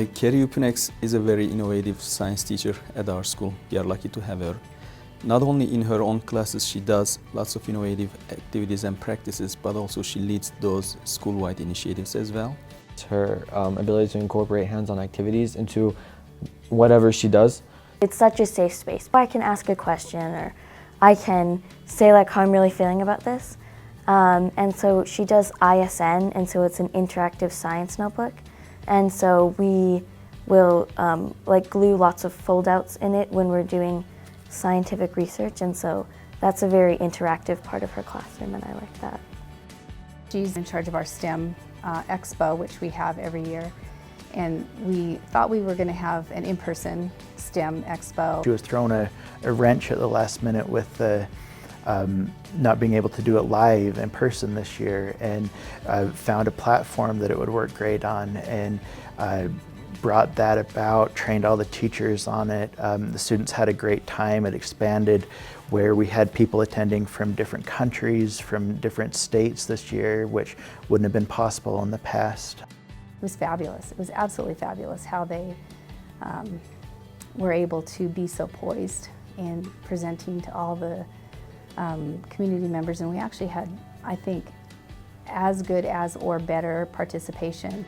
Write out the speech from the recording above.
Kerrie Upenieks is a very innovative science teacher at our school. We are lucky to have her. Not only in her own classes she does lots of innovative activities and practices, but also she leads those school-wide initiatives as well. Her ability to incorporate hands-on activities into whatever she does. It's such a safe space. I can ask a question, or I can say like how I'm really feeling about this. And so she does ISN, and so it's an interactive science notebook. And so we will like glue lots of foldouts in it when we're doing scientific research, and so that's a very interactive part of her classroom, and I like that. She's in charge of our STEM Expo, which we have every year, and we thought we were going to have an in-person STEM Expo. She was thrown a wrench at the last minute with the not being able to do it live in person this year, and found a platform that it would work great on, and brought that about, trained all the teachers on it. The students had a great time. It expanded where we had people attending from different countries, from different states this year, which wouldn't have been possible in the past. It was fabulous. It was absolutely fabulous how they were able to be so poised in presenting to all the community members, and we actually had, I think, as good as or better participation.